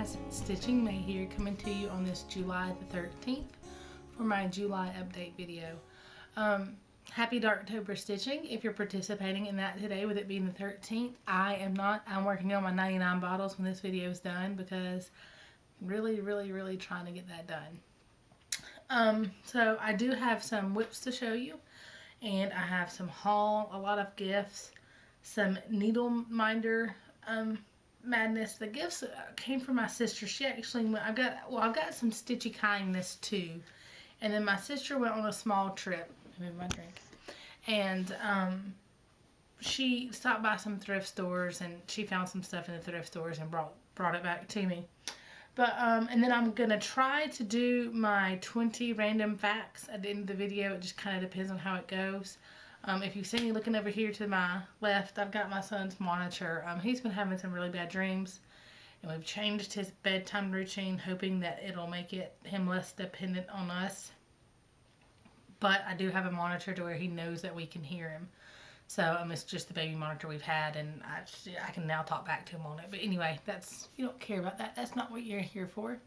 guys, Stitching May here, coming to you on this July the 13th for my July update video. Happy Darktober stitching if you're participating in that today, with it being the 13th. I am not. I'm working on my 99 bottles when this video is done because I'm really trying to get that done. So I do have some whips to show you, and I have some haul, a lot of gifts, some needle minder madness. The gifts came from my sister. She actually went, I've got some stitchy kindness too, and then my sister went on a small trip. Let me move my drink. And she stopped by some thrift stores, and she found some stuff in the thrift stores and brought it back to me. But and then I'm gonna try to do my 20 random facts at the end of the video. It just kind of depends on how it goes. If you see me looking over here to my left, I've got my son's monitor. He's been having some really bad dreams, and we've changed his bedtime routine, hoping that it'll make him less dependent on us. But I do have a monitor to where he knows that we can hear him. So it's just the baby monitor we've had, and I can now talk back to him on it. But anyway, you don't care about that. That's not what you're here for.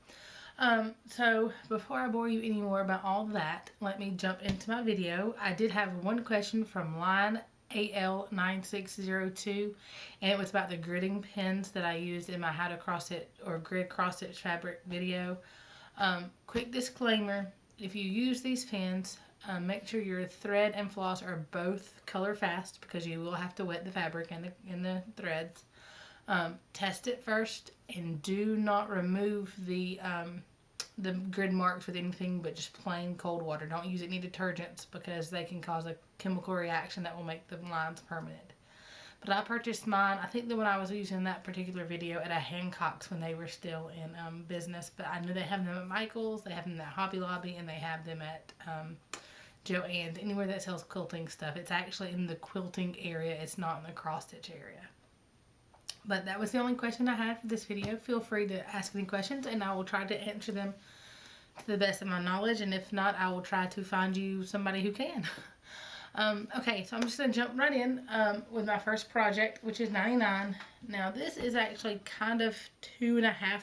So before I bore you any more about all that, let me jump into my video. I did have one question from line AL9602, and it was about the gridding pins that I used in my how to cross it or grid cross stitch fabric video. Quick disclaimer: if you use these pins, make sure your thread and floss are both color fast, because you will have to wet the fabric and the threads. Test it first, and do not remove the grid marks with anything but just plain cold water. Don't use any detergents, because they can cause a chemical reaction that will make the lines permanent. But I purchased mine, I think the one I was using in that particular video, at a Hancock's when they were still in business. But I know they have them at Michael's, they have them at Hobby Lobby, and they have them at Joann's, anywhere that sells quilting stuff. It's actually in the quilting area, it's not in the cross stitch area. But that was the only question I had for this video. Feel free to ask any questions, and I will try to answer them to the best of my knowledge, and if not, I will try to find you somebody who can. Okay, so I'm just going to jump right in with my first project, which is 99. Now this is actually kind of 2.5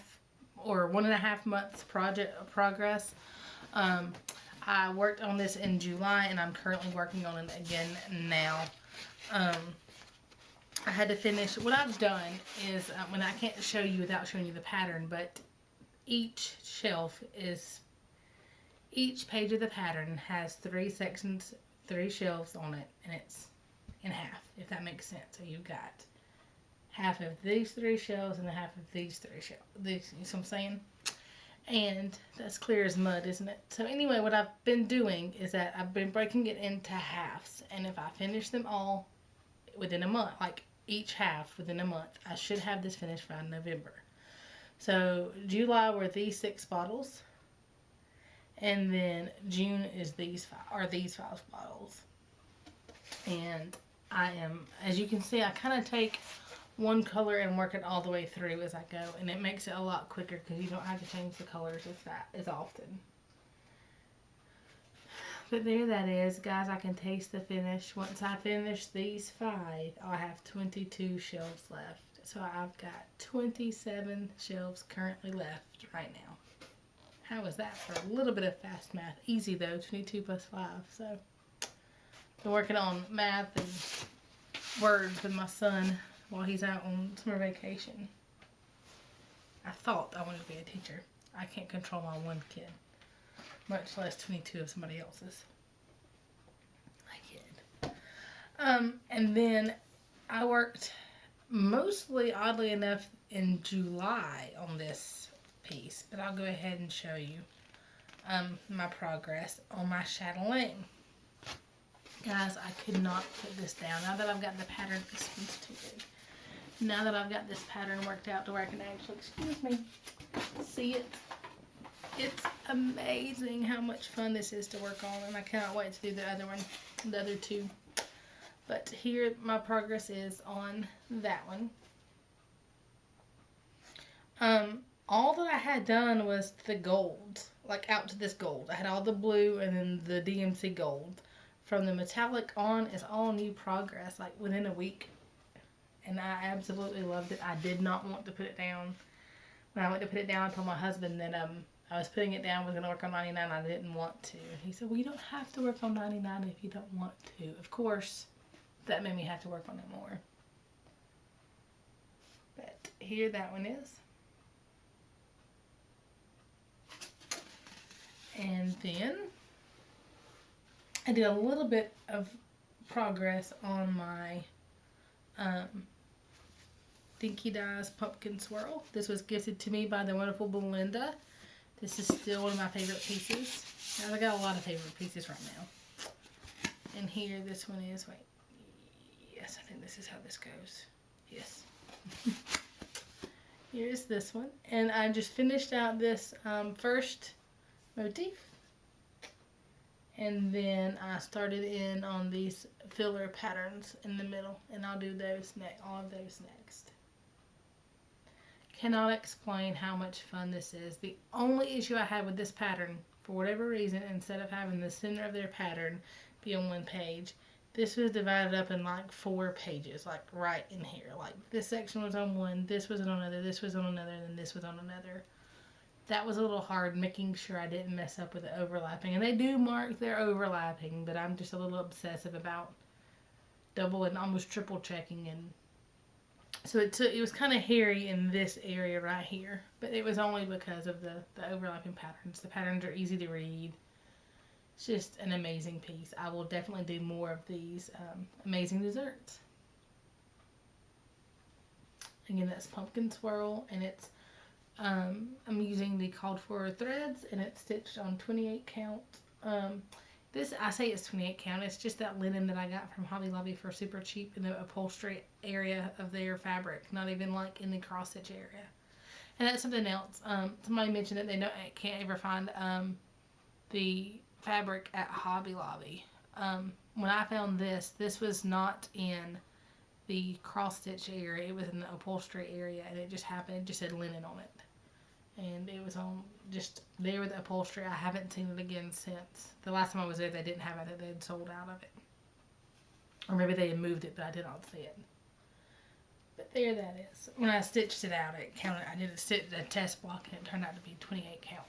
or 1.5 months progress. I worked on this in July, and I'm currently working on it again now. I had to finish. What I've done is, when I can't show you without showing you the pattern, but each page of the pattern has 3 sections, 3 shelves on it, and it's in half, if that makes sense. So you've got half of these 3 shelves and the half of these 3 shelves. You know what I'm saying? And that's clear as mud, isn't it? So anyway, what I've been doing is that I've been breaking it into halves, and if I finish them all within a month, like each half within a month, I should have this finished by November. So July were these 6 bottles, and then June is these 5 bottles. And I am, as you can see, I kind of take one color and work it all the way through as I go, and it makes it a lot quicker because you don't have to change the colors as often. But there that is, guys. I can taste the finish. Once I finish these 5, I'll have 22 shelves left. So I've got 27 shelves currently left right now. How was that for a little bit of fast math? Easy though, 22 plus 5. So been working on math and words with my son while he's out on summer vacation. I thought I wanted to be a teacher. I can't control my one kid, much less 22 of somebody else's. I kid. And then I worked mostly, oddly enough, in July on this piece, but I'll go ahead and show you my progress on my chatelaine. Guys, I could not put this down. Now that I've got the pattern, this one's too big. Now that I've got this pattern worked out to where I can actually, excuse me, see it. It's amazing how much fun this is to work on, and I cannot wait to do the other one, the other 2. But here my progress is on that one. All that I had done was the gold, like out to this gold. I had all the blue and then the DMC gold. From the metallic on is all new progress, like within a week. And I absolutely loved it. I did not want to put it down. when I went to put it down, I told my husband that I was putting it down, was going to work on 99. I didn't want to. He said, well, you don't have to work on 99 if you don't want to. Of course, that made me have to work on it more. But here that one is. And then I did a little bit of progress on my Dinky Dies Pumpkin Swirl. This was gifted to me by the wonderful Belinda. This is still one of my favorite pieces. I got a lot of favorite pieces right now. And here, this one is, wait, yes, I think this is how this goes. Yes. Here's this one. And I just finished out this first motif. And then I started in on these filler patterns in the middle. And I'll do those next, all of those next. Cannot explain how much fun this is. The only issue I had with this pattern, for whatever reason, instead of having the center of their pattern be on one page, this was divided up in like 4 pages, like right in here. Like this section was on one, this was on another, this was on another, and then this was on another. That was a little hard, making sure I didn't mess up with the overlapping. And they do mark their overlapping, but I'm just a little obsessive about double and almost triple checking, and so it was kind of hairy in this area right here, but it was only because of the overlapping patterns. The patterns are easy to read. It's just an amazing piece. I will definitely do more of these amazing desserts. Again, that's Pumpkin Swirl, and it's I'm using the called for threads, and it's stitched on 28 count. This, I say it's 28 count, it's just that linen that I got from Hobby Lobby for super cheap in the upholstery area of their fabric, not even like in the cross stitch area. And that's something else. Somebody mentioned that they can't ever find the fabric at Hobby Lobby. When I found this was not in the cross stitch area, it was in the upholstery area, and it just happened, it just said linen on it. And it was on just there with the upholstery. I haven't seen it again since. The last time I was there, they didn't have it. They had sold out of it. Or maybe they had moved it, but I did not see it. But there that is. When I stitched it out, it counted. I did a test block, and it turned out to be 28 count.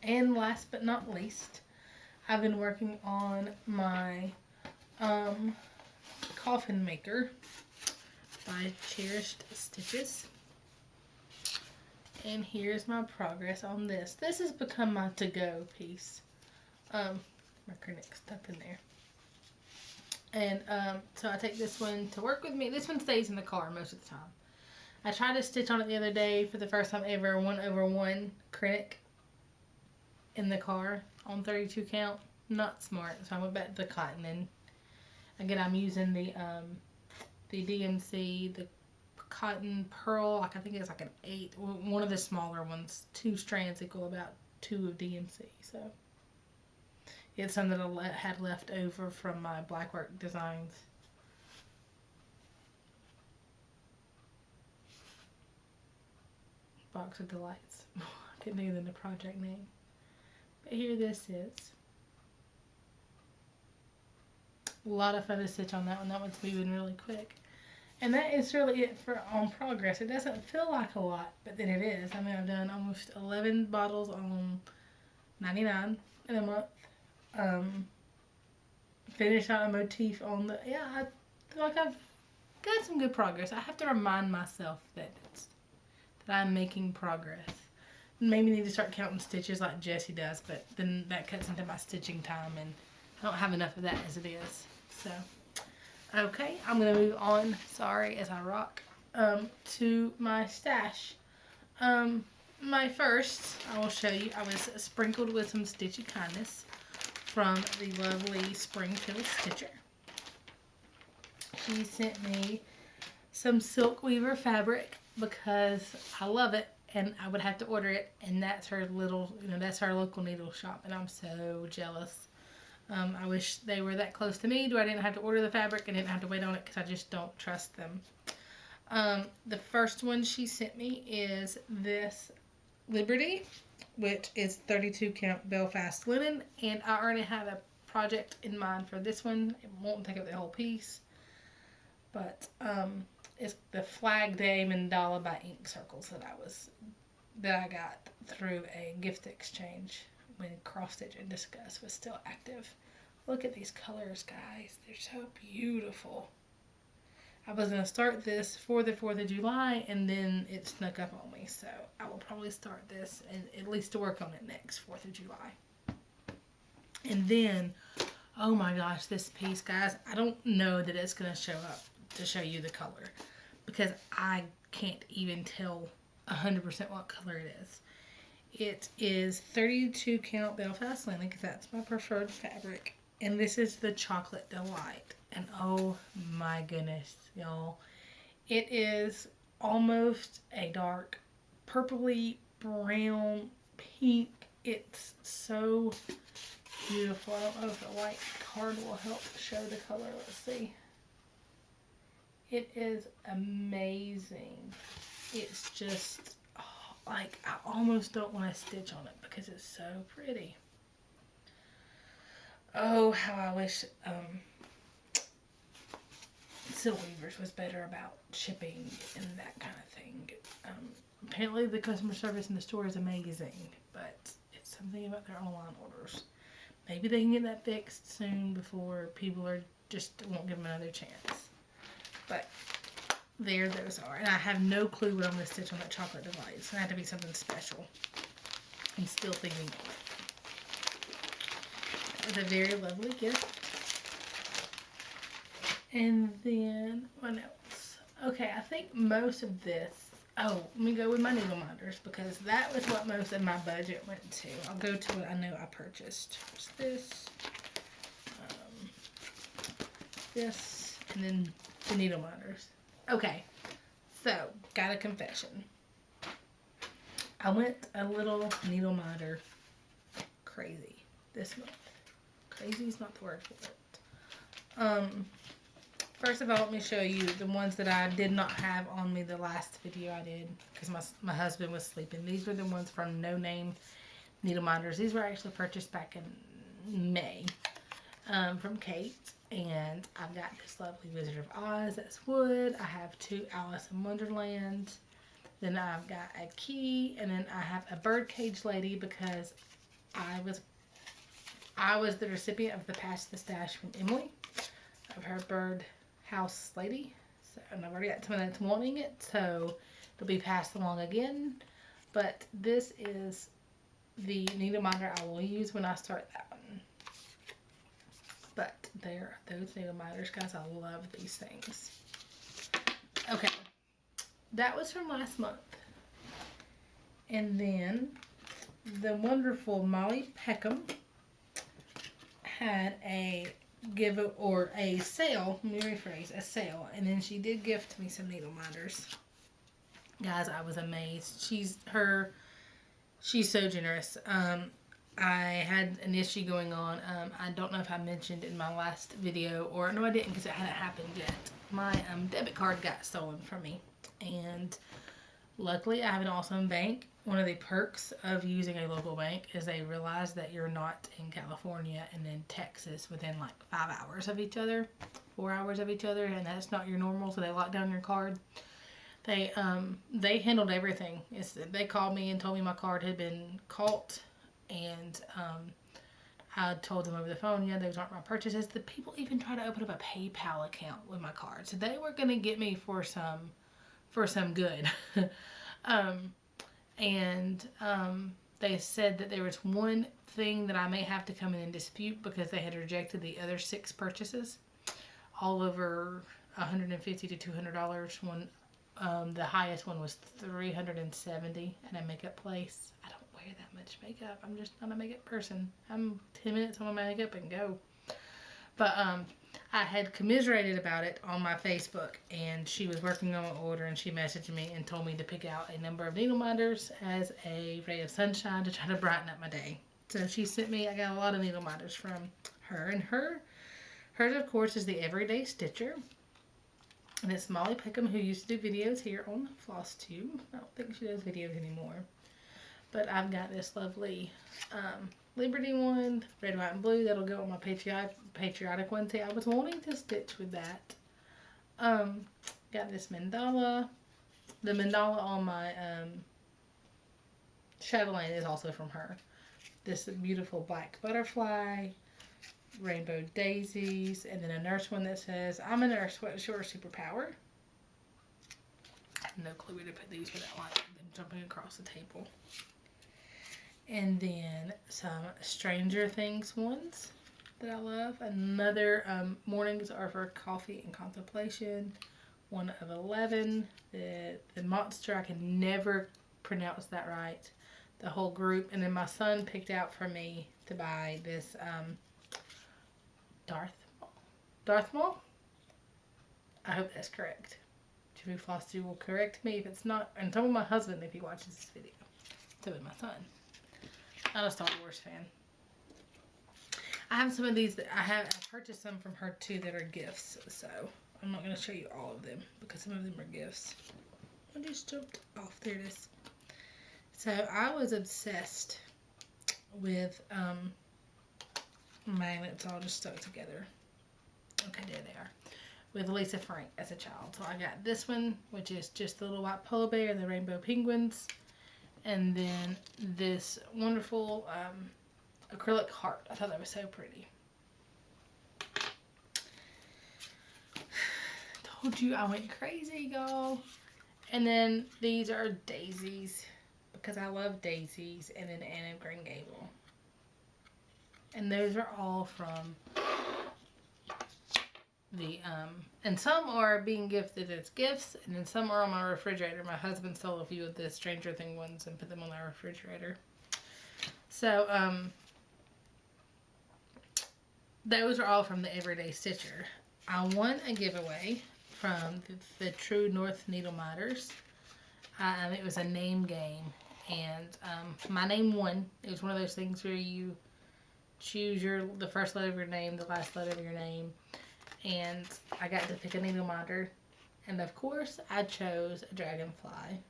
And last but not least, I've been working on my coffin maker by Cherished Stitches. And here's my progress on this. This has become my to-go piece. My acrylic stuff in there. And so I take this one to work with me. This one stays in the car most of the time. I tried to stitch on it the other day for the first time ever, 1/1 acrylic in the car on 32 count. Not smart. So I went back to the cotton. And again, I'm using the DMC, the cotton pearl, like I think it's like an 8, one of the smaller ones. 2 strands equal about 2 of DMC. So it's something that I had left over from my Blackwork designs. Box of Delights. I couldn't think of the project name. But here this is. A lot of fun to stitch on that one. That one's moving really quick. And that is really it for on progress. It doesn't feel like a lot, but then it is. I mean, I've done almost 11 bottles on 99 in a month. Finished out a motif on the, yeah, I feel like I've got some good progress. I have to remind myself that I'm making progress. Maybe need to start counting stitches like Jessie does, but then that cuts into my stitching time, and I don't have enough of that as it is. So. Okay, I'm going to move on, sorry, as I rock, to my stash. My first, I will show you, I was sprinkled with some Stitchy Kindness from the lovely Springfield Stitcher. She sent me some Silk Weaver fabric because I love it, and I would have to order it, and that's her little, that's her local needle shop, and I'm so jealous. I wish they were that close to me. I didn't have to order the fabric. I didn't have to wait on it because I just don't trust them. The first one she sent me is this Liberty, which is 32 count Belfast linen. And I already have a project in mind for this one. It won't take up the whole piece. But It's the Flag Day Mandala by Ink Circles that I got through a gift exchange when Cross Stitch and Discuss was still active. Look at these colors, guys. They're so beautiful. I was going to start this for the 4th of July, and then it snuck up on me. So I will probably start this and at least to work on it next 4th of July. And then, oh my gosh, this piece, guys, I don't know that it's going to show up to show you the color because I can't even tell 100% what color it is. It is 32 count Belfast linen because that's my preferred fabric. And this is the Chocolate Delight. And oh my goodness, y'all. It is almost a dark purpley brown pink. It's so beautiful. I don't know if the white card will help show the color. Let's see. It is amazing. It's just, oh, like, I almost don't want to stitch on it because it's so pretty. Oh, how I wish Silk Weavers was better about shipping and that kind of thing. Apparently the customer service in the store is amazing, but it's something about their online orders. Maybe they can get that fixed soon before people won't give them another chance. But there those are. And I have no clue what I'm going to stitch on that Chocolate Delight. It's going to have to be something special. I'm still thinking of it. That was a very lovely gift. And then, what else? Okay, I think most of this, oh, let me go with my needle minders because that was what most of my budget went to. I'll go to what I know I purchased. It's this, and then the needle minders. Okay, so, got a confession. I went a little needle minder crazy this month. Crazy is not the word for it. First of all, let me show you the ones that I did not have on me the last video I did because my husband was sleeping. These were the ones from No Name Needle Minders. These were actually purchased back in May from Kate. And I've got this lovely Wizard of Oz that's wood. I have 2 Alice in Wonderland. Then I've got a key. And then I have a birdcage lady because I was the recipient of the Pass the Stash from Emily. Of her bird house lady. So, and I've already got someone that's wanting it. So it'll be passed along again. But this is the needle minder I will use when I start that one. But there are those needle minders, guys. I love these things. Okay. That was from last month. And then the wonderful Molly Peckham had a sale. Let me rephrase, a sale. And then she did gift me some needle minders. Guys, I was amazed. She's so generous. I had an issue going on. I don't know if I mentioned in my last video, or no I didn't because it hadn't happened yet. My debit card got stolen from me. And luckily I have an awesome bank. One of the perks of using a local bank is they realize that you're not in California and in Texas within like 5 hours of each other, 4 hours of each other, and that's not your normal, so they lock down your card. They handled everything. They called me and told me my card had been caught. And I told them over the phone, yeah, those aren't my purchases. The people even tried to open up a PayPal account with my card. So they were going to get me for some good. They said that there was one thing that I may have to come in and dispute because they had rejected the other 6 purchases. All over $150 to $200. One, the highest one was $370 at a makeup place. I don't wear that much makeup. I'm just not a makeup person. I'm 10 minutes on my makeup and go. But I had commiserated about it on my Facebook, and she was working on an order, and she messaged me and told me to pick out a number of needle minders as a ray of sunshine to try to brighten up my day. So she sent me, I got a lot of needle minders from her, and hers of course is the Everyday Stitcher. And it's Molly Peckham, who used to do videos here on Flosstube. I don't think she does videos anymore. But I've got this lovely Liberty one, red, white, and blue. That'll go on my patriotic one. See, I was wanting to stitch with that. Got this mandala. The mandala on my chatelaine is also from her. This beautiful black butterfly, rainbow daisies, and then a nurse one that says, "I'm a nurse, what's your superpower?" I have no clue where to put these without like them jumping across the table. And then some Stranger Things ones that I love. Another mornings are for coffee and contemplation. One of 11. The monster, I can never pronounce that right. The whole group. And then my son picked out for me to buy this Darth Maul. I hope that's correct. Jimmy Flosstube will correct me if it's not. And so will my husband if he watches this video. So will my son. I'm a Star Wars fan. I have some of these that I purchased some from her too that are gifts. So I'm not going to show you all of them because some of them are gifts. I just jumped off. There it is. So I was obsessed with magnets all just stuck together. Okay, there they are. With Lisa Frank as a child. So I got this one, which is just the little white polar bear and the rainbow penguins. And then this wonderful acrylic heart. I thought that was so pretty. Told you I went crazy, y'all. And then these are daisies because I love daisies. And then Anne of Green Gable. And those are all from the and some are being gifted as gifts, and then some are on my refrigerator. My husband stole a few of the Stranger Things ones and put them on our refrigerator. So those are all from the Everyday Stitcher. I won a giveaway from the True North Needle Miters. It was a name game, and my name won. It was one of those things where you choose the first letter of your name, the last letter of your name. And I got to pick a needle miter. And of course, I chose a dragonfly.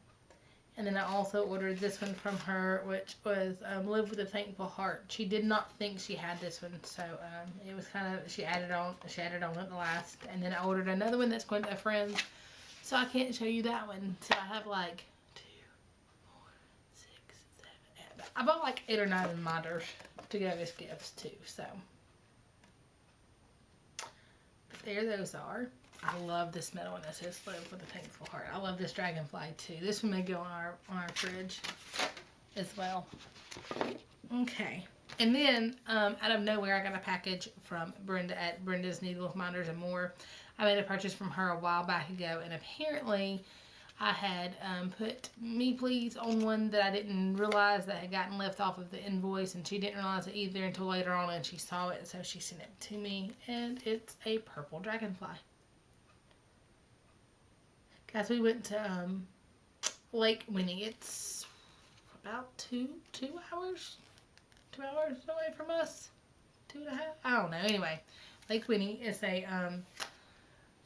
And then I also ordered this one from her, which was Live with a Thankful Heart. She did not think she had this one, so it was kind of, she added on at the last. And then I ordered another one that's going to a friend, so I can't show you that one. So I have like 2, 4, 6, 7, 8. I bought like 8 or 9 miters to go as gifts too, so. There those are. I love this metal one that says Live with a Thankful Heart. I love this dragonfly too. This one may go on our fridge as well. Okay. And then out of nowhere I got a package from Brenda at Brenda's Needle Minders and More. I made a purchase from her a while back ago, and apparently I had put Me Please on one that I didn't realize that had gotten left off of the invoice, and she didn't realize it either until later on, and she saw it, so she sent it to me, and it's a purple dragonfly. Guys, we went to Lake Weenie. It's about 2 hours away from us. 2.5. I don't know. Anyway, Lake Weenie is a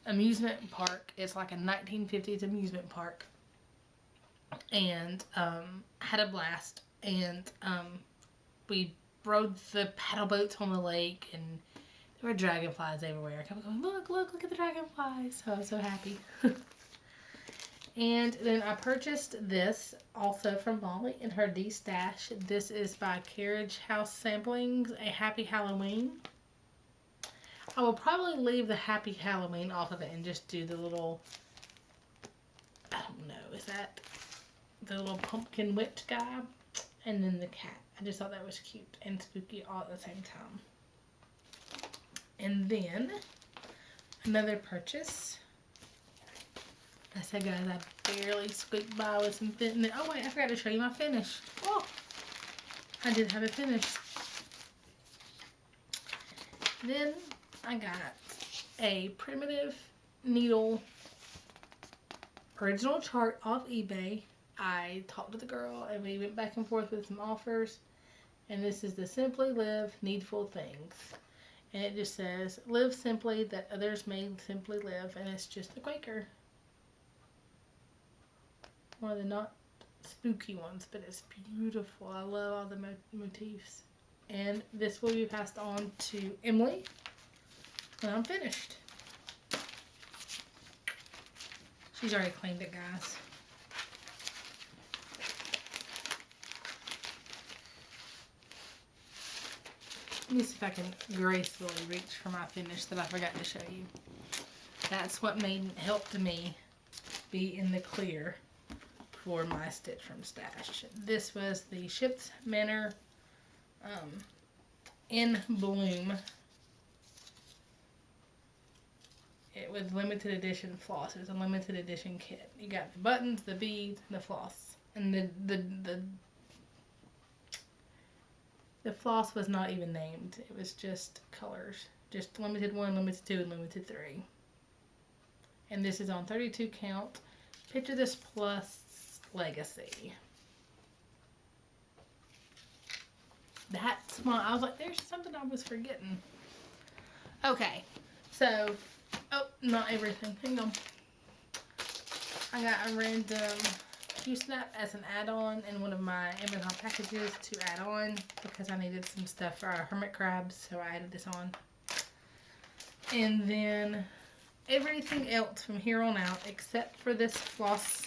amusement park. It's like a 1950s amusement park, and had a blast. And we rode the paddle boats on the lake, and there were dragonflies everywhere. I kept going, look at the dragonflies. So I was so happy. And then I purchased this also from Molly in her D-Stash. This is by Carriage House Samplings, a Happy Halloween. I will probably leave the Happy Halloween off of it and just do the little, I don't know, is that the little pumpkin witch guy? And then the cat. I just thought that was cute and spooky all at the same time. And then another purchase. I said, guys, I barely squeaked by with some finish. Oh, wait, I forgot to show you my finish. Oh, I did have a finish. Then I got a primitive needle original chart off eBay. I talked to the girl, and we went back and forth with some offers. And this is the Simply Live Needful Things. And it just says, live simply that others may simply live. And it's just a Quaker. One of the not spooky ones, but it's beautiful. I love all the motifs. And this will be passed on to Emily when I'm finished. She's already cleaned it, guys. Let me see if I can gracefully reach for my finish that I forgot to show you. That's what helped me be in the clear for my Stitch from Stash. This was the Ship's Manor in Bloom. It was limited edition floss. It was a limited edition kit. You got the buttons, the beads, and the floss. And the floss was not even named. It was just colors. Just limited 1, limited 2, and limited 3. And this is on 32 count. Picture This Plus Legacy. That's my, I was like, there's something I was forgetting. Okay, so, oh, not everything. Hang on. I got a random Q-Snap as an add-on in one of my Amazon packages to add on because I needed some stuff for our hermit crabs, so I added this on. And then everything else from here on out, except for this floss,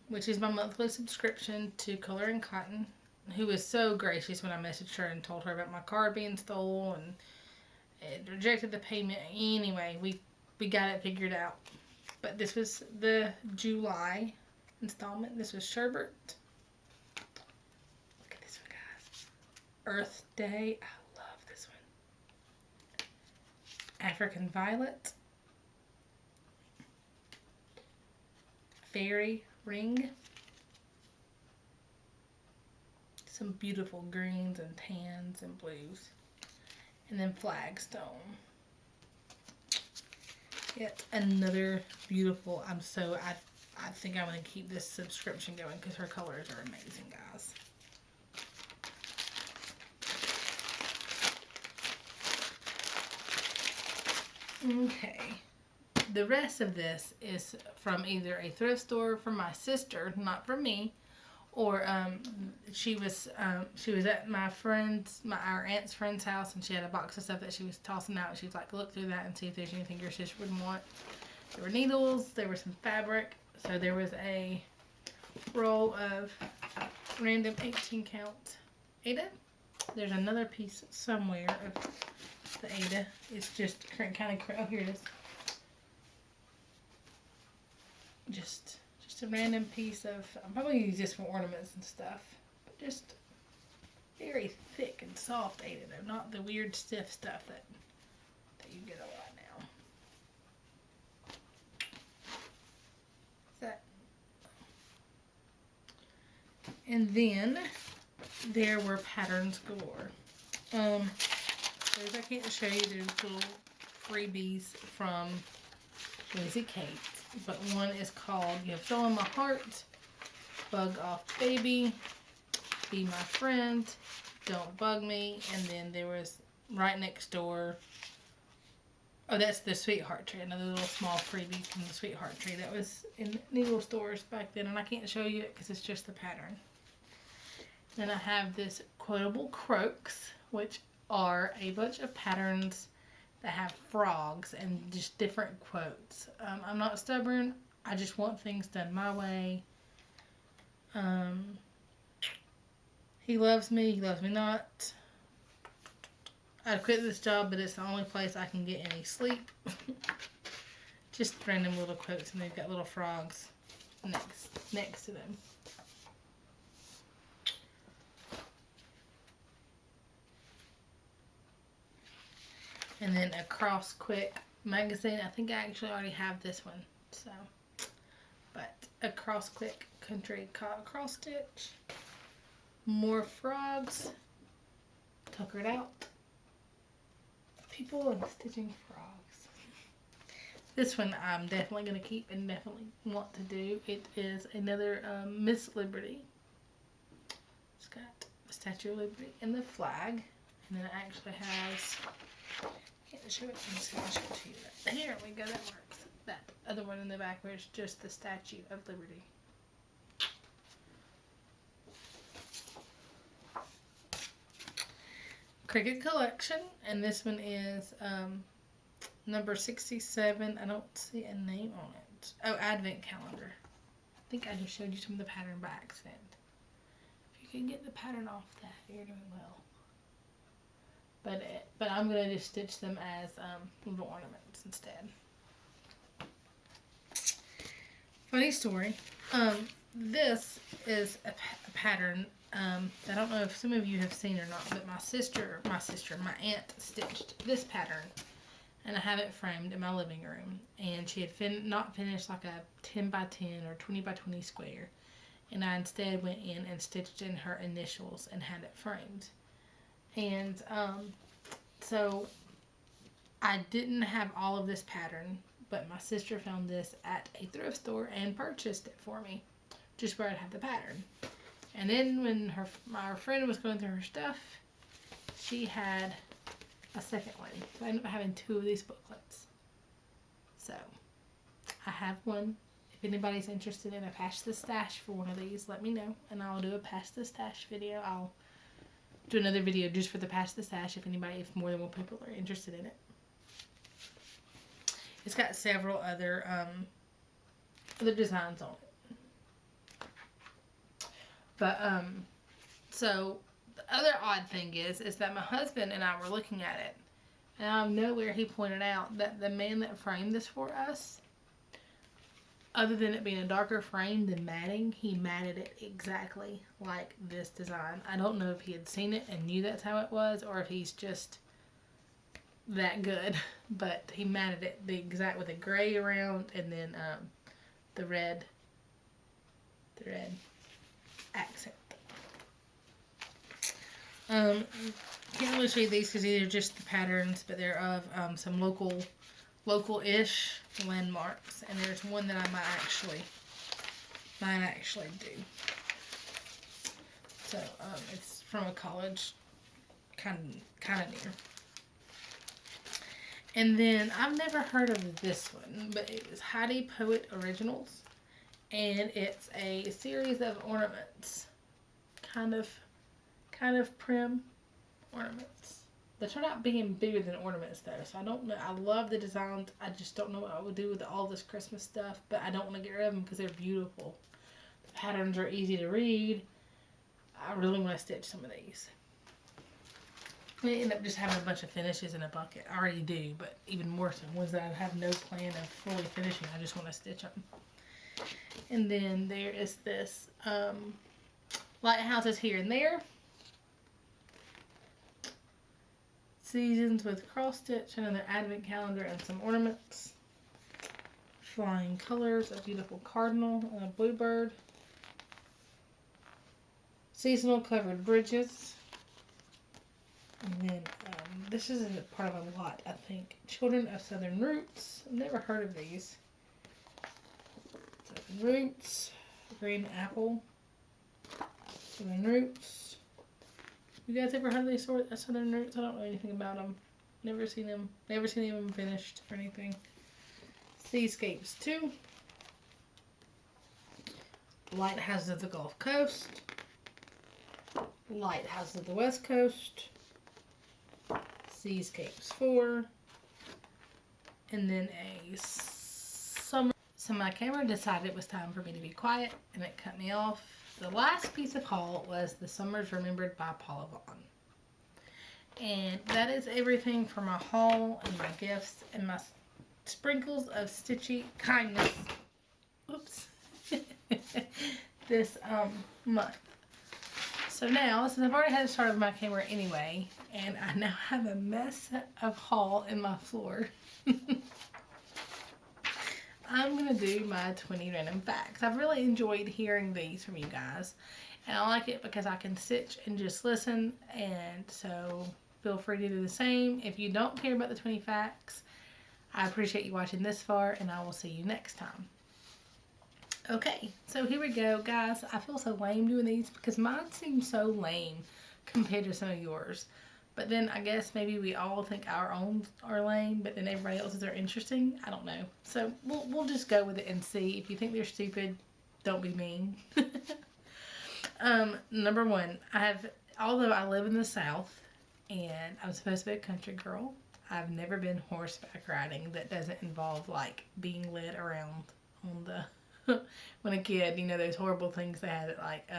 which is my monthly subscription to Color and Cotton, who was so gracious when I messaged her and told her about my card being stolen and it rejected the payment. Anyway, we got it figured out. But this was the July installment. This was Sherbet. Look at this one, guys. Earth Day. I love this one. African Violet. Fairy Ring. Some beautiful greens and tans and blues. And then Flagstone. Yet another beautiful, I think I'm going to keep this subscription going because her colors are amazing, guys. Okay. The rest of this is from either a thrift store from my sister, not from me, or she was at our aunt's friend's house, and she had a box of stuff that she was tossing out. She was like, look through that and see if there's anything your sister would want. There were needles, there was some fabric, so there was a roll of random 18 count Ada. There's another piece somewhere of the Ada. It's just kind of, oh, here it is. Just a random piece of, I'm probably going to use this for ornaments and stuff, but just very thick and soft Ada though, not the weird stiff stuff that you get a lot now. That. And then there were patterns galore. Those I can't show you, there's little freebies from Lazy Kate. But one is called You Have Stolen My Heart, Bug Off Baby, Be My Friend, Don't Bug Me, and then there was right next door, oh, that's the Sweetheart Tree, another little small freebie from the Sweetheart Tree that was in needle stores back then, and I can't show you it because it's just the pattern. Then I have this Quotable Croaks, which are a bunch of patterns that have frogs and just different quotes. I'm not stubborn. I just want things done my way. He loves me not. I'd quit this job, but it's the only place I can get any sleep. Just random little quotes, and they've got little frogs next to them. And then a Cross Quick magazine. I think I actually already have this one. So, but a Cross Quick country cross stitch. More frogs. Tuckered out. People and stitching frogs. This one I'm definitely going to keep and definitely want to do. It is another Miss Liberty. It's got the Statue of Liberty and the flag. And then it actually has, I can't show it, I'm just going to show it to you. Here we go, that works. That other one in the back where it's just the Statue of Liberty. Cricut Collection, and this one is number 67. I don't see a name on it. Oh, advent calendar. I think I just showed you some of the pattern by accident. If you can get the pattern off that, you're doing well. But I'm going to just stitch them as little ornaments instead. Funny story. This is a pattern. I don't know if some of you have seen or not, but my aunt stitched this pattern, and I have it framed in my living room. And she had not finished like a 10 by 10 or 20 by 20 square, and I instead went in and stitched in her initials and had it framed. And so I didn't have all of this pattern, but my sister found this at a thrift store and purchased it for me, just where I'd have the pattern. And then when my friend was going through her stuff, she had a second one. So I ended up having 2 of these booklets. So I have one. If anybody's interested in a Pass the Stash for one of these, let me know, and I'll do a Pass the Stash video. I'll do another video just for the Pass the Stash if more than one people are interested in it. It's got several other designs on it. But so the other odd thing is that my husband and I were looking at it, and out of nowhere he pointed out that the man that framed this for us, other than it being a darker frame than matting, he matted it exactly like this design. I don't know if he had seen it and knew that's how it was, or if he's just that good, but he matted it the exact with the gray around, and then the red accent. Can't really show you these because these are just the patterns, but they're of some local-ish landmarks, and there's one that I might actually do. So it's from a college, kind of near. And then I've never heard of this one, but it was Heidi Poet Originals, and it's a series of ornaments, kind of prim ornaments. They turn out being bigger than ornaments though, so I don't know. I love the designs. I just don't know what I would do with all this Christmas stuff, but I don't want to get rid of them because they're beautiful. The patterns are easy to read. I really want to stitch some of these. I end up just having a bunch of finishes in a bucket. I already do, but even more so, ones that I have no plan of fully finishing. I just want to stitch them. And then there is this lighthouses here and there. Seasons with cross stitch, another advent calendar, and some ornaments. Flying colors, a beautiful cardinal and a bluebird. Seasonal covered bridges. And then this is a part of a lot, I think. Children of Southern Roots. I've never heard of these. Southern Roots. Green apple. Southern Roots. You guys ever heard of these Southern Roots? I don't know anything about them. Never seen them. Never seen them finished or anything. Seascapes 2. Lighthouses of the Gulf Coast. Lighthouses of the West Coast. Seascapes 4. And then a summer. So my camera decided it was time for me to be quiet, and it cut me off. The last piece of haul was the Summers Remembered by Paula Vaughn. And that is everything for my haul and my gifts and my sprinkles of stitchy kindness. Oops. This month. So now, since I've already had to start with my camera anyway, and I now have a mess of haul in my floor, I'm going to do my 20 random facts. I've really enjoyed hearing these from you guys, and I like it because I can stitch and just listen, and so feel free to do the same. If you don't care about the 20 facts, I appreciate you watching this far, and I will see you next time. Okay, so here we go, guys. I feel so lame doing these because mine seem so lame compared to some of yours. But then I guess maybe we all think our own are lame, but then everybody else's are interesting. I don't know. So we'll just go with it and see. If you think they're stupid, don't be mean. Number 1, although I live in the South and I'm supposed to be a country girl, I've never been horseback riding that doesn't involve like being led around on the when a kid, you know, those horrible things they had at like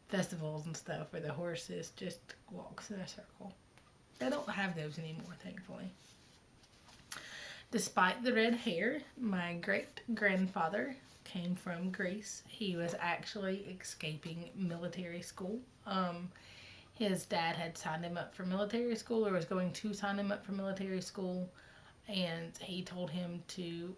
festivals and stuff where the horses just walks in a circle. They don't have those anymore, thankfully. Despite the red hair, my great grandfather came from Greece. He was actually escaping military school. His dad had signed him up for military school, or was going to sign him up for military school, and he told him to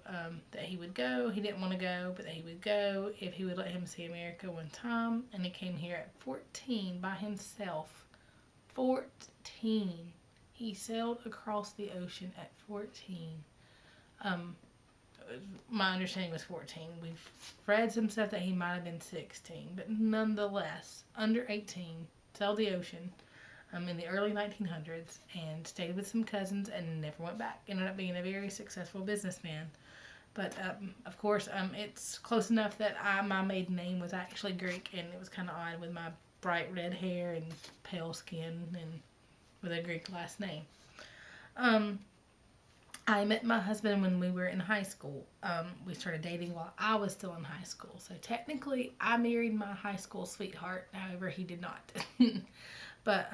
that he would go. He didn't want to go, but that he would go if he would let him see America one time. And he came here at 14 by himself. 14. He sailed across the ocean at 14. My understanding was 14. We've read some stuff that he might have been 16, but nonetheless, under 18, sailed the ocean in the early 1900s and stayed with some cousins and never went back. Ended up being a very successful businessman. But of course, it's close enough that my maiden name was actually Greek, and it was kind of odd with my bright red hair and pale skin and with a Greek last name. I met my husband when we were in high school. We started dating while I was still in high school. So technically, I married my high school sweetheart. However, he did not. But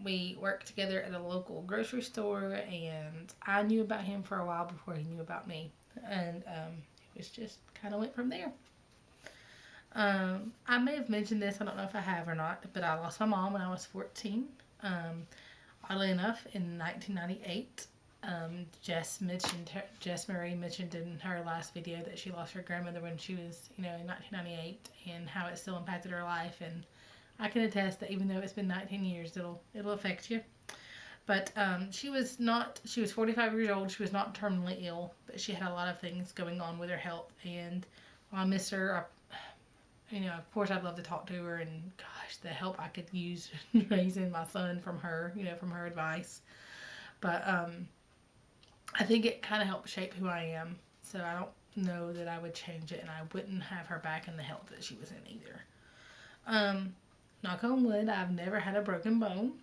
we worked together at a local grocery store, and I knew about him for a while before he knew about me. And it was just kind of went from there. I may have mentioned this, I don't know if I have or not, but I lost my mom when I was 14. Oddly enough, in 1998. Jess Marie mentioned in her last video that she lost her grandmother when she was, in 1998, and how it still impacted her life. And I can attest that even though it's been 19 years, it'll affect you. But she was 45 years old. She was not terminally ill, but she had a lot of things going on with her health. And I miss her. Of course, I'd love to talk to her, and gosh, the help I could use raising my son from her, from her advice. But I think it kind of helped shape who I am. So I don't know that I would change it, and I wouldn't have her back in the health that she was in either. Knock on wood, I've never had a broken bone.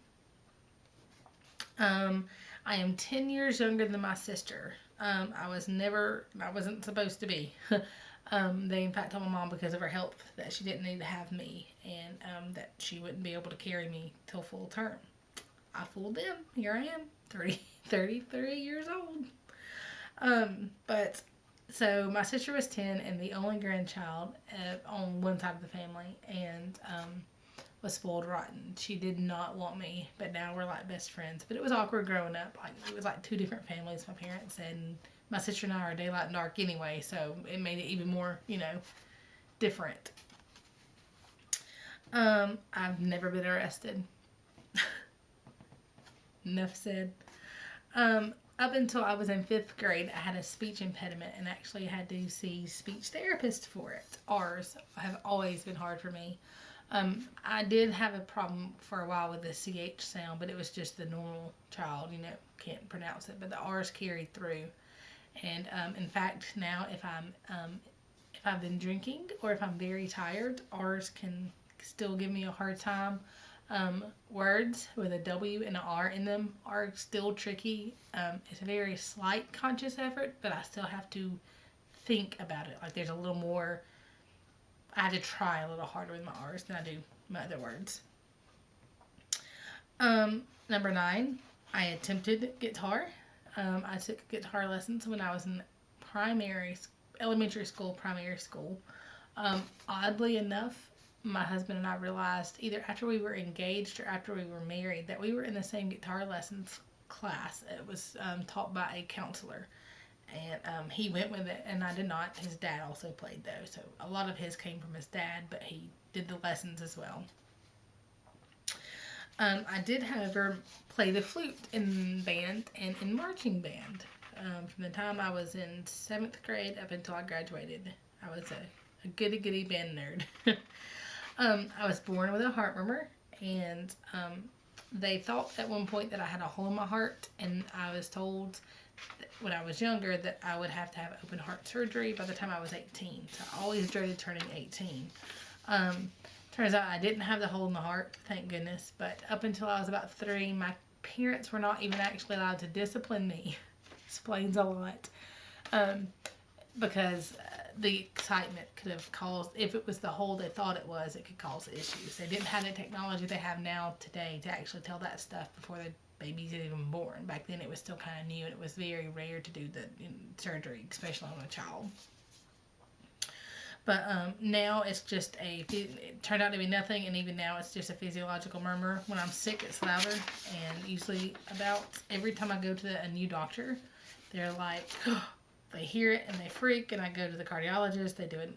I am 10 years younger than my sister. I wasn't supposed to be. They in fact told my mom because of her health that she didn't need to have me, and that she wouldn't be able to carry me till full term. I fooled them. Here I am, 33 years old. But so my sister was 10 and the only grandchild on one side of the family, and was spoiled rotten. She did not want me, but now we're like best friends. But it was awkward growing up. Like, it was like two different families, my parents said, and my sister and I are daylight and dark anyway, so it made it even more, different. I've never been arrested. Enough said. Up until I was in 5th grade, I had a speech impediment and actually had to see speech therapist for it. R's have always been hard for me. I did have a problem for a while with the CH sound, but it was just the normal child, can't pronounce it, but the R's carried through. And in fact, now if I've been drinking or if I'm very tired, R's can still give me a hard time. Words with a W and an R in them are still tricky. It's a very slight conscious effort, but I still have to think about it. Like, there's a little more, I have to try a little harder with my R's than I do my other words. Number 9, I attempted guitar. I took guitar lessons when I was in elementary school, primary school. Oddly enough, my husband and I realized either after we were engaged or after we were married that we were in the same guitar lessons class. It was taught by a counselor, and he went with it and I did not. His dad also played though, so a lot of his came from his dad, but he did the lessons as well. I did, however, play the flute in band and in marching band. From the time I was in 7th grade up until I graduated, I was a goody band nerd. I was born with a heart murmur, and they thought at one point that I had a hole in my heart, and I was told when I was younger that I would have to have open heart surgery by the time I was 18. So I always dreaded turning 18. Turns out I didn't have the hole in the heart, thank goodness, but up until I was about 3, my parents were not even actually allowed to discipline me. Explains a lot. Because the excitement could have caused, if it was the hole they thought it was, it could cause issues. They didn't have the technology they have now today to actually tell that stuff before the baby's even born. Back then it was still kind of new, and it was very rare to do the surgery, especially on a child. But now it's just it turned out to be nothing, and even now it's just a physiological murmur. When I'm sick, it's louder, and usually about every time I go to a new doctor, they're like, they hear it and they freak, and I go to the cardiologist, they do a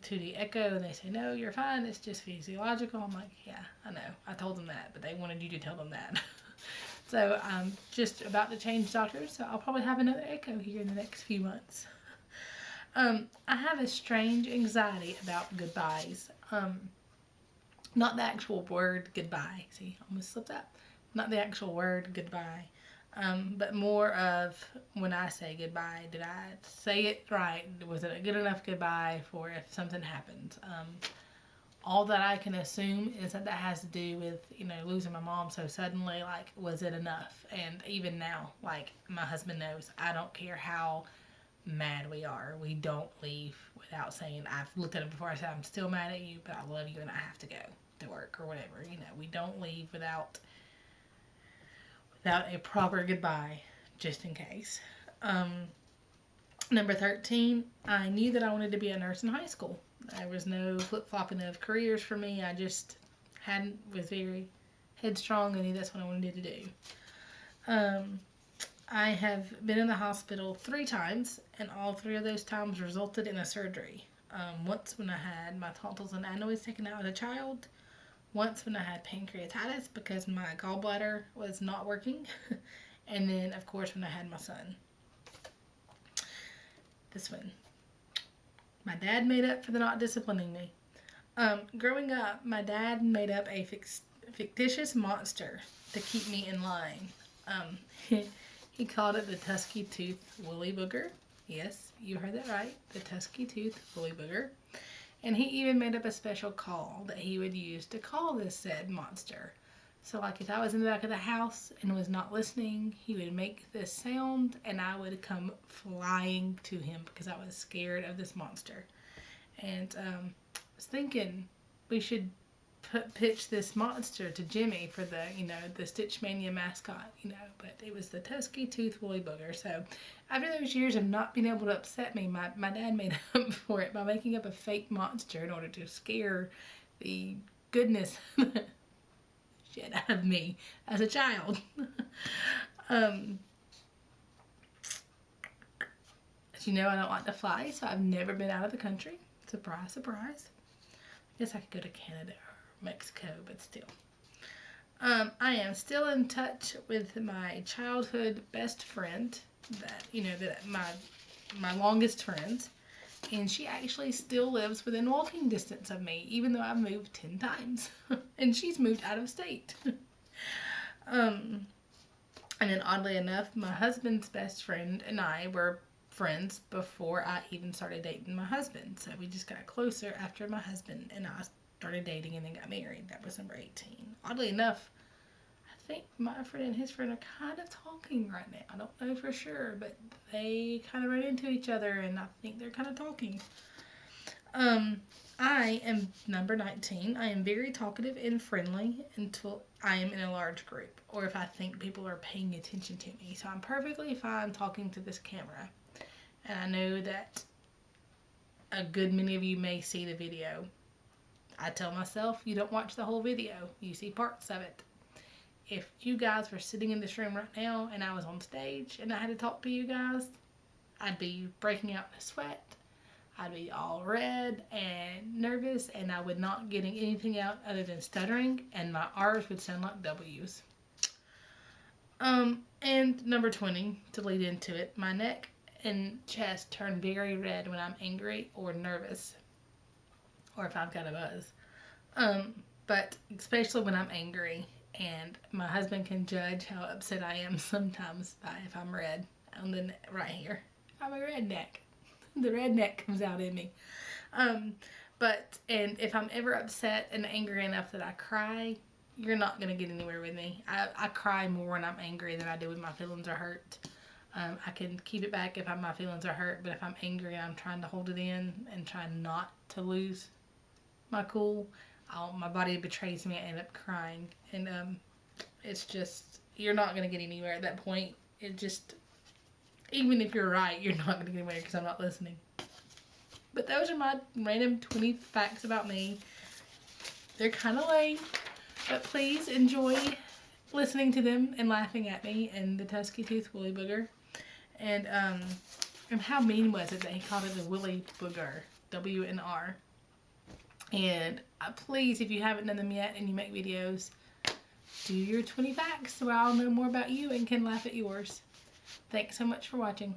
2D echo, and they say, no, you're fine, it's just physiological. I'm like, yeah, I know, I told them that, but they wanted you to tell them that. So I'm just about to change doctors, so I'll probably have another echo here in the next few months. I have a strange anxiety about goodbyes. Not the actual word goodbye. See, almost slipped up. Not the actual word goodbye. But more of when I say goodbye, did I say it right? Was it a good enough goodbye for if something happens? All that I can assume is that has to do with, losing my mom so suddenly. Like, was it enough? And even now, like, my husband knows, I don't care how mad we are, we don't leave without saying, I've looked at him before, I said, I'm still mad at you, but I love you and I have to go to work or whatever. We don't leave without a proper goodbye, just in case. Number 13, I knew that I wanted to be a nurse in high school. There was no flip-flopping of careers for me. I just was very headstrong and knew that's what I wanted to do. I have been in the hospital 3 times, and all 3 of those times resulted in a surgery. Once when I had my tonsils and adenoids taken out as a child. Once when I had pancreatitis because my gallbladder was not working. And then, of course, when I had my son. This one. My dad made up for the not disciplining me. Growing up, my dad made up a fictitious monster to keep me in line. He called it the Tusky Tooth Woolly Booger. Yes, you heard that right. The Tusky Tooth Woolly Booger. And he even made up a special call that he would use to call this said monster. So, like, if I was in the back of the house and was not listening, he would make this sound, and I would come flying to him because I was scared of this monster. And I was thinking we should pitch this monster to Jimmy for the, the Stitch Mania mascot, but it was the Tusky Tooth Woolly Booger. So after those years of not being able to upset me, my dad made up for it by making up a fake monster in order to scare the goodness shit out of me as a child. As you know, I don't like to fly, so I've never been out of the country. Surprise, surprise. I guess I could go to Canada or Mexico, but still. I am still in touch with my childhood best friend, that my longest friend, and she actually still lives within walking distance of me, even though I've moved 10 times, and she's moved out of state. And then oddly enough, my husband's best friend and I were friends before I even started dating my husband. So we just got closer after my husband and I started dating and then got married. That was number 18. Oddly enough, I think my friend and his friend are kind of talking right now. I don't know for sure, but they kind of ran into each other and I think they're kind of talking. I am number 19. I am very talkative and friendly until I am in a large group or if I think people are paying attention to me. So I'm perfectly fine talking to this camera. And I know that a good many of you may see the video. I tell myself, you don't watch the whole video. You see parts of it. If you guys were sitting in this room right now and I was on stage and I had to talk to you guys, I'd be breaking out in a sweat. I'd be all red and nervous and I would not getting anything out other than stuttering and my R's would sound like W's. And number 20, to lead into it, my neck and chest turn very red when I'm angry or nervous or if I've got a buzz. But especially when I'm angry, and my husband can judge how upset I am sometimes by if I'm red on the right here. I'm a redneck. The redneck comes out in me. And if I'm ever upset and angry enough that I cry, you're not gonna get anywhere with me. I cry more when I'm angry than I do when my feelings are hurt. I can keep it back if my feelings are hurt, but if I'm angry, I'm trying to hold it in and try not to lose my cool. My body betrays me. I end up crying, and it's just, you're not gonna get anywhere at that point. It just, even if you're right, you're not gonna get anywhere because I'm not listening. But those are my random 20 facts about me. They're kind of lame, but please enjoy listening to them and laughing at me and the Tusky Tooth Woolly Booger. And how mean was it that he called it a Woolly Booger, W-N-R. And please, if you haven't done them yet and you make videos, do your 20 facts so I'll know more about you and can laugh at yours. Thanks so much for watching.